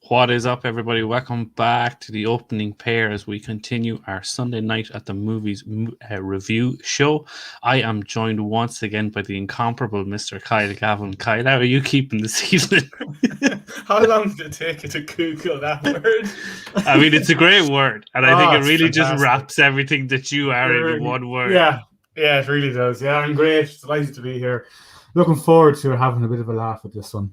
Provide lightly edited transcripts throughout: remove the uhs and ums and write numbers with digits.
What is up, everybody? Welcome back to the opening pair as we continue our Sunday night at the movies review show. I am joined once again by the incomparable Mr. Kyle Gavin. Kyle, how are you keeping this evening? How long did it take you to Google that word? I mean, it's a great word, and I think it It's really just fantastic. wraps everything that you are into one word. Yeah, it really does. Yeah, I'm great. Delighted to be here. Looking forward to having a bit of a laugh at this one.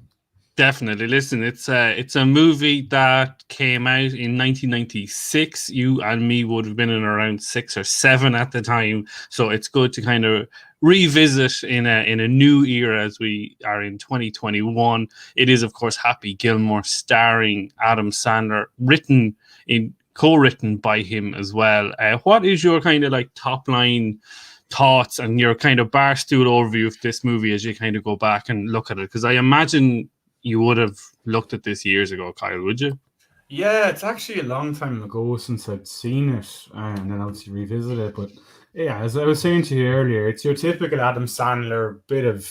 Definitely. Listen, it's a movie that came out in 1996. You and me would have been in around 6 or 7 at the time, so it's good to kind of revisit in a new era as we are in 2021. It is, of course, Happy Gilmore, starring Adam Sandler, co-written by him as well. What is your kind of like top line thoughts and your kind of barstool overview of this movie as you kind of go back and look at it? Because I imagine you would have looked at this years ago, Kyle, would you? Yeah, it's actually a long time ago since I'd seen it, and then obviously revisit it. But yeah, as I was saying to you earlier, it's your typical Adam Sandler bit of,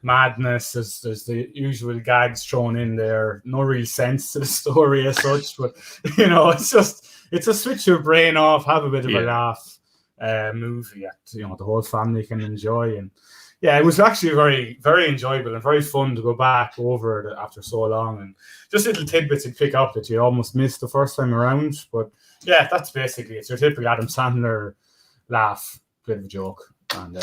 madness. There's the usual gags thrown in there. No real sense to the story as such, but it's a switch your brain off, have a bit of a laugh movie that the whole family can enjoy. And yeah, it was actually very, very enjoyable and very fun to go back over it after so long, and just little tidbits you pick up that you almost missed the first time around. But yeah, that's basically it's your typical Adam Sandler laugh, bit of a joke, and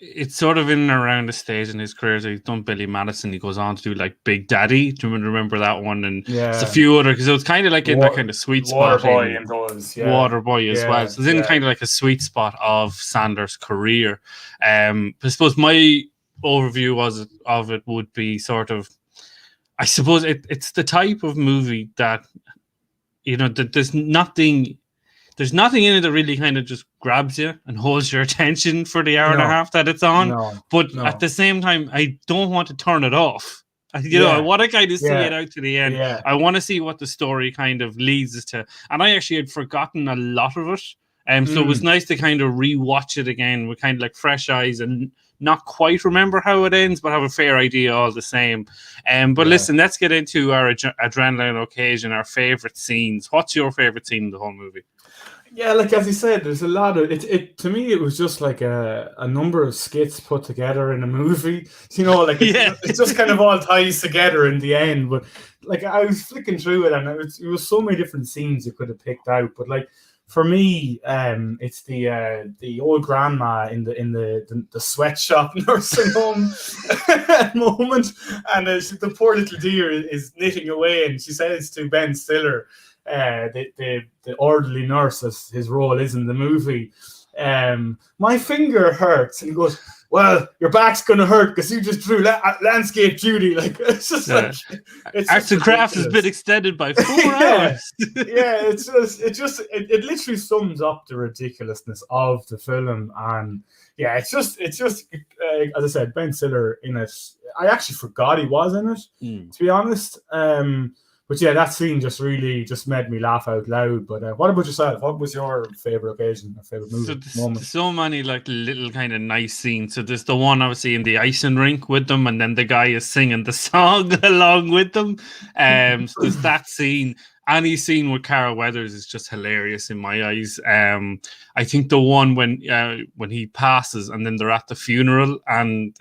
it's sort of in and around the stage in his career. So he's done Billy Madison. He goes on to do like Big Daddy. Do you remember that one? And it's a few other, because it was kind of like in that kind of sweet spot. Waterboy and those, Waterboy as well. So it's in kind of like a sweet spot of Sandler's career. I suppose my overview of it would be sort of, I suppose it's the type of movie that, that there's nothing in it that really kind of just grabs you and holds your attention for the hour and a half that it's on. But at the same time, I don't want to turn it off. I want to kind of see it out to the end. Yeah. I want to see what the story kind of leads us to. And I actually had forgotten a lot of it. So it was nice to kind of rewatch it again with kind of like fresh eyes and not quite remember how it ends, but have a fair idea all the same. Listen, let's get into our adrenaline occasion, our favorite scenes. What's your favorite scene in the whole movie? Yeah, like as you said, there's a lot of it. To me, it was just like a number of skits put together in a movie. It just kind of all ties together in the end. But like I was flicking through it, and it was so many different scenes you could have picked out. But like for me, it's the old grandma in the sweatshop nursing home moment, and the poor little dear is knitting away, and she says to Ben Stiller, the orderly nurse, as his role is in the movie, my finger hurts, and he goes, well, your back's gonna hurt because you just drew landscape duty. Like it's just arts and crafts has been extended by 4 hours. It literally sums up the ridiculousness of the film. And yeah, it's just as I said, Ben Stiller in it. I actually forgot he was in it, to be honest. But yeah, that scene just really just made me laugh out loud. But what about yourself? What was your favorite occasion or favorite movie moment? So many like little kind of nice scenes. So there's the one obviously in the icing rink with them, and then the guy is singing the song along with them. So there's that scene. Any scene with Carol Weathers is just hilarious in my eyes. I think the one when he passes and then they're at the funeral and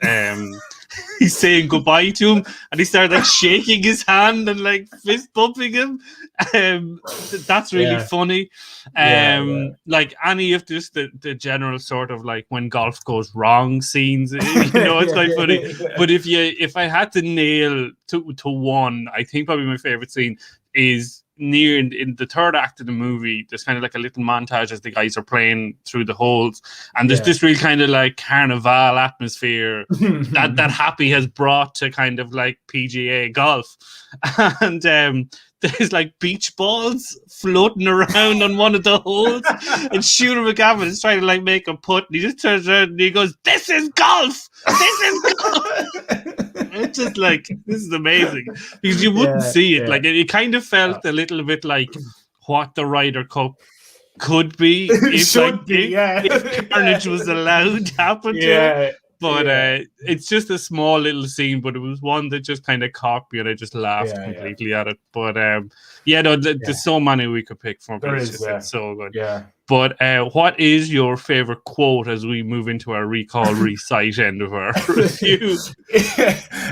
he's saying goodbye to him and he started like shaking his hand and like fist bumping him. That's really funny. Like any of just the general sort of like when golf goes wrong scenes, it's quite funny. But if I had to nail to one, I think probably my favorite scene is near in the third act of the movie. There's kind of like a little montage as the guys are playing through the holes, and there's this real kind of like carnival atmosphere that Happy has brought to kind of like PGA golf. And there's like beach balls floating around on one of the holes, and Shooter McGavin is trying to like make a putt, and he just turns around and he goes, "This is golf! This is golf!" It's just like, this is amazing, because you wouldn't see it. Like it kind of felt a little bit like what the Ryder Cup could be if carnage was allowed to happen to it. But it's just a small little scene, but it was one that just kind of caught me, and I just laughed completely at it. But there's so many we could pick from. It's so good. Yeah. But what is your favorite quote as we move into our recall recite end of our review?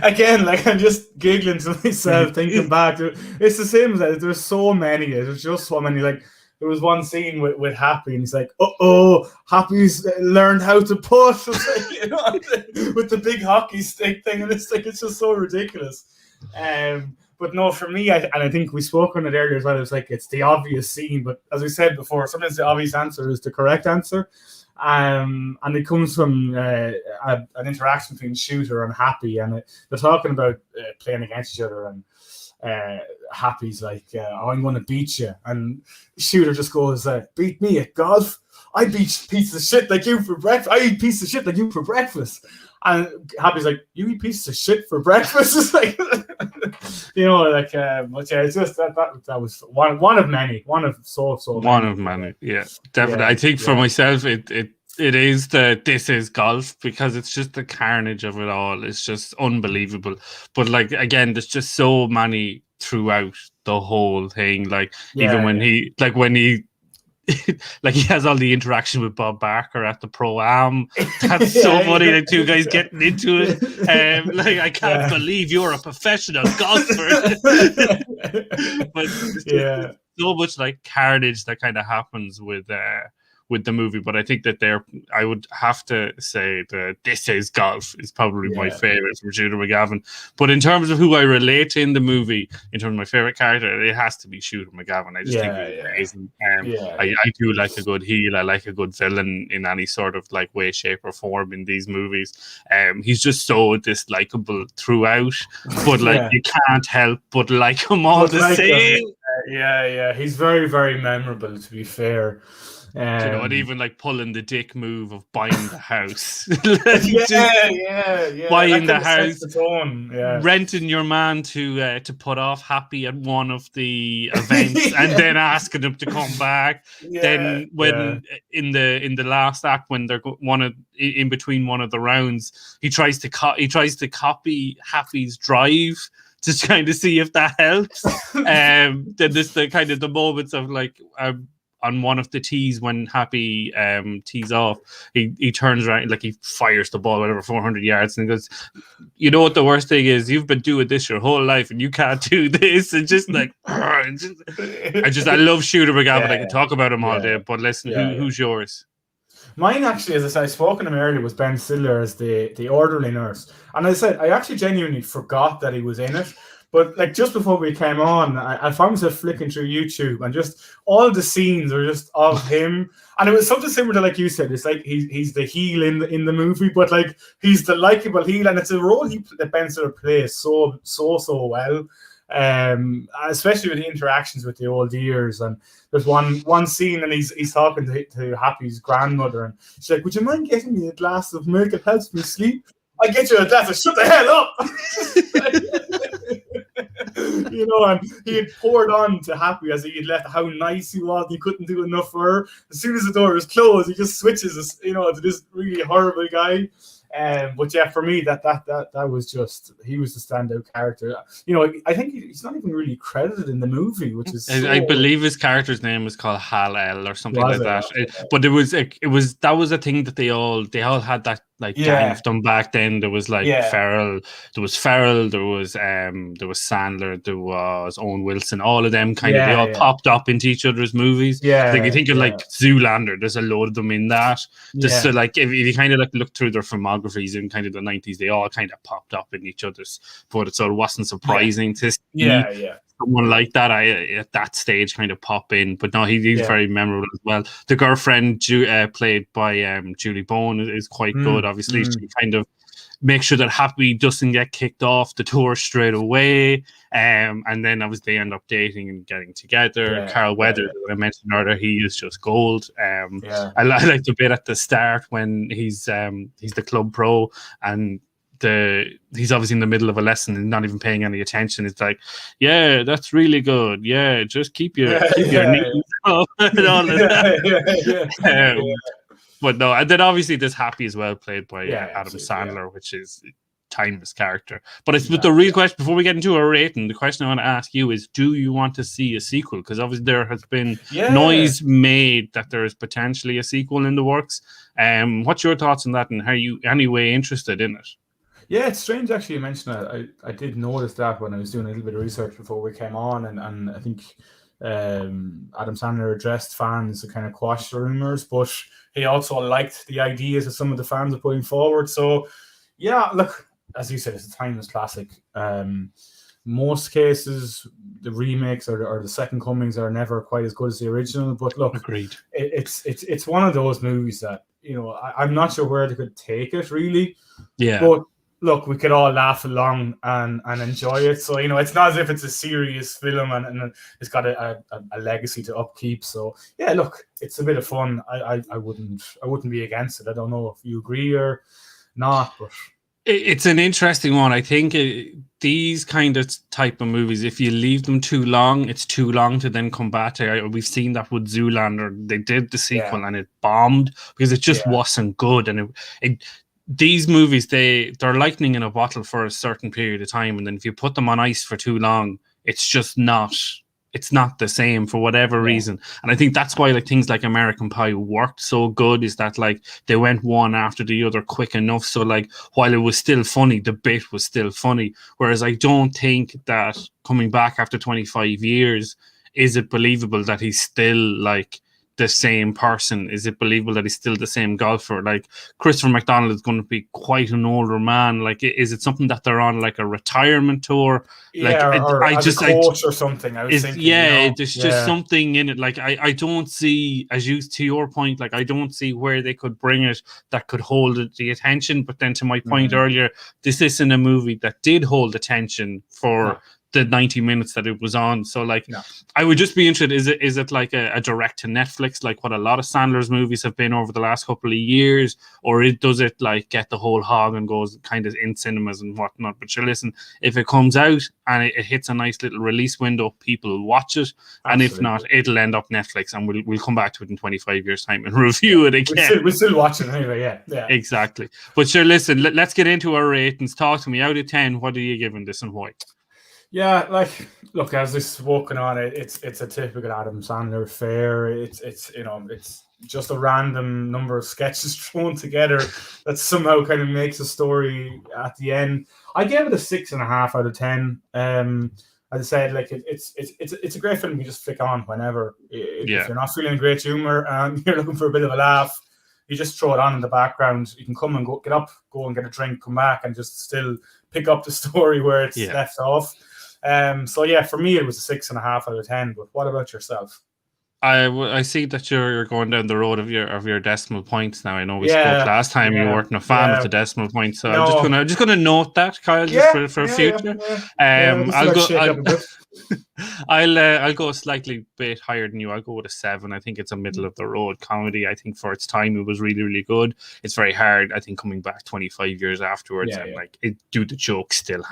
Again, like I'm just giggling to myself, thinking back. It's the same as that. There's so many. There's just so many. Like there was one scene with Happy, and he's like, Happy's learned how to putt," like, you know, with the big hockey stick thing, and it's just so ridiculous. But no, for me, I think we spoke on it earlier as well. It's like it's the obvious scene, but as we said before, sometimes the obvious answer is the correct answer. And it comes from an interaction between Shooter and Happy, and they're talking about playing against each other, and Happy's like, "I'm going to beat you," and Shooter just goes, "Beat me at golf? I beat pieces of shit like you for breakfast. I eat pieces of shit like you for breakfast." And Happy's like, "You eat pieces of shit for breakfast?" It's like, you know, like, but yeah, it's just that was one of many, one of many. Yeah, definitely. I think for myself, it is this is golf, because it's just the carnage of it all. It's just unbelievable. But like again, there's just so many throughout the whole thing. Like even when he like he has all the interaction with Bob Barker at the Pro-Am. That's so funny. The two guys getting into it. Like, I can't believe you're a professional golfer. But it's so much like carnage that kind of happens with the movie. But I think that I would have to say that This Is Golf is probably my favorite from Shooter McGavin. But in terms of who I relate to in the movie, in terms of my favorite character, it has to be Shooter McGavin. I just think he's amazing. I do like a good heel. I like a good villain in any sort of like way, shape, or form in these movies. He's just so dislikable throughout, but like you can't help but like him all the same. He's very, very memorable, to be fair. And even like pulling the dick move of buying the house. Buying the house, renting your man to put off Happy at one of the events, and then asking him to come back. Then when in the last act, when they're in between one of the rounds, he tries to copy Happy's drive to kind of see if that helps. Then there's the kind of the moments of like. On one of the tees, when Happy tees off, he turns around, like he fires the ball whatever 400 yards, and he goes, "You know what the worst thing is? You've been doing this your whole life, and you can't do this." And just like, I love Shooter McGavin. I can talk about him all day. But listen, who's yours? Mine actually, as I said, I spoke to him earlier, was Ben Stiller as the orderly nurse, and as I said, I actually genuinely forgot that he was in it. But like just before we came on, I found myself flicking through YouTube, and just all the scenes are just of him, and it was something similar to like you said. It's like he's the heel in the movie, but like he's the likable heel, and it's a role that Ben Stiller plays so well. Especially with the interactions with the old years, and there's one scene, and he's talking to Happy's grandmother, and she's like, "Would you mind getting me a glass of milk? It helps me sleep." "I get you a glass of shut the hell up." You know, and he had poured on to Happy as he had left how nice he was. He couldn't do enough for her. As soon as the door was closed, he just switches, to this really horrible guy. But yeah, for me, that was just, he was the standout character. I think he's not even really credited in the movie, which is. I believe his character's name was called Hal L or something like that. But that was a thing that they all had that like gang of them back then. There was like Ferrell, there was Sandler, there was Owen Wilson. All of them they all popped up into each other's movies. Like you think of like Zoolander, there's a load of them in that. Just so like if you kind of like look through their filmographies in kind of the 90s, they all kind of popped up in each other's. But it sort of wasn't surprising to see someone like that at that stage kind of pop in. But no, he's very memorable as well. The girlfriend played by Julie Bowen is quite good. Obviously, she kind of makes sure that Happy doesn't get kicked off the tour straight away. And then obviously they end up dating and getting together. Carl Weathers, I mentioned earlier, he is just gold. I like the bit at the start when he's the club pro, and he's obviously in the middle of a lesson and not even paying any attention. It's like, yeah, that's really good. Yeah, just keep your knees up and all of that. But no, and then obviously this Happy as well, played by Adam Sandler, which is timeless character. But it's the real question before we get into our rating. The question I want to ask you is: do you want to see a sequel? Because obviously there has been noise made that there is potentially a sequel in the works. What's your thoughts on that, and are you anyway interested in it? Yeah, it's strange actually you mentioned that. I did notice that when I was doing a little bit of research before we came on, and I think Adam Sandler addressed fans to kind of quash the rumors, but he also liked the ideas that some of the fans are putting forward. So yeah, look, as you said, it's a timeless classic. Most cases, the remakes or the second comings are never quite as good as the original. But look, agreed. It's one of those movies that, you know, I'm not sure where they could take it really. Yeah. But look, we could all laugh along and enjoy it. So, you know, it's not as if it's a serious film and it's got a legacy to upkeep. So yeah, look, it's a bit of fun. I wouldn't be against it. I don't know if you agree or not, but it's an interesting one. I think these kind of type of movies, if you leave them too long, it's too long to then come back to. We've seen that with Zoolander. They did the sequel and it bombed because it just wasn't good. And these movies, they're lightning in a bottle for a certain period of time, and then if you put them on ice for too long, it's just not the same for whatever reason. And I think that's why like things like American Pie worked so good, is that like they went one after the other quick enough, so like while it was still funny, the bit was still funny. Whereas I don't think that coming back after 25 years, is it believable that he's still like the same person? Is it believable that he's still the same golfer? Like Christopher McDonald is going to be quite an older man. Like, is it something that they're on like a retirement tour? Like, or as a coach or something. I was thinking, there's just something in it. Like, I don't see, to your point, like I don't see where they could bring it that could hold the attention. But then to my point earlier, this isn't a movie that did hold attention for the 90 minutes that it was on. So like I would just be interested, is it like a direct to Netflix, like what a lot of Sandler's movies have been over the last couple of years, or does it like get the whole hog and goes kind of in cinemas and whatnot? But sure, listen, if it comes out and it hits a nice little release window, people will watch it. Absolutely. And if not, it'll end up Netflix, and we'll come back to it in 25 years time and review it again. We're still watching anyway. Yeah, exactly. But sure, listen, let's get into our ratings. Talk to me. Out of 10, what are you giving this and why? Yeah, like, look, as this walking on it, it's a typical Adam Sandler affair. It's you know, it's just a random number of sketches thrown together that somehow kind of makes a story at the end. I gave it a 6.5 out of 10. As I said, like it's a great film you just flick on whenever. If you're not feeling great humor and you're looking for a bit of a laugh, you just throw it on in the background. You can come and go and get a drink, come back, and just still pick up the story where it's left off. So yeah, for me it was a 6.5 out of 10. But what about yourself? I see that you're going down the road of your decimal points now. I know we spoke last time. You weren't a fan of the decimal points, so I'm just gonna note that, Kyle, just for future. I'll go a slightly bit higher than you. I'll go with a 7. I think it's a middle of the road comedy. I think for its time it was really, really good. It's very hard, I think, coming back 25 years afterwards, like do the jokes still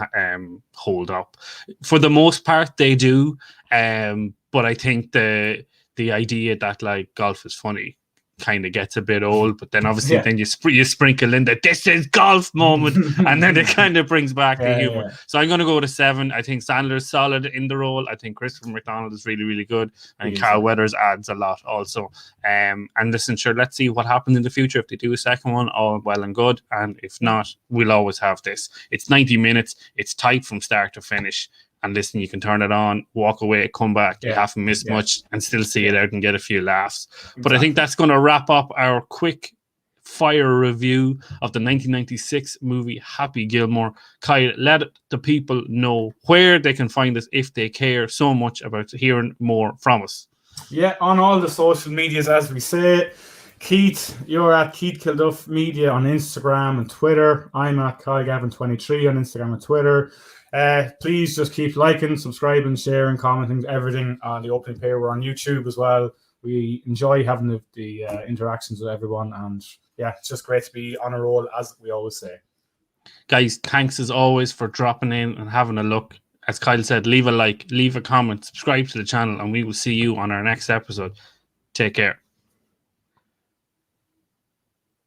hold up? For the most part, they do. But I think the idea that like golf is funny kind of gets a bit old, but then obviously then you sprinkle in that this is golf moment, and then it kind of brings back the humor. So I'm going to go with a 7. I think Sandler's solid in the role. I think Christopher McDonald is really, really good, and Carl Weathers adds a lot also. And listen, sure, let's see what happens in the future. If they do a second one, all well and good, and if not, we'll always have this. It's 90 minutes. It's tight from start to finish. And listen, you can turn it on, walk away, come back. You haven't missed much, and still see it out and get a few laughs. Exactly. But I think that's going to wrap up our quick fire review of the 1996 movie Happy Gilmore. Kyle, let the people know where they can find us if they care so much about hearing more from us. Yeah, on all the social medias, as we say. Keith, you're at Keith Kilduff Media on Instagram and Twitter. I'm at KyleGavin23 on Instagram and Twitter. Please just keep liking, subscribing, sharing, commenting, everything on the opening pair. We're on YouTube as well. We enjoy having the interactions with everyone, and it's just great to be on a roll, as we always say. Guys, thanks as always for dropping in and having a look. As Kyle said, leave a like, leave a comment, subscribe to the channel, and we will see you on our next episode. Take care.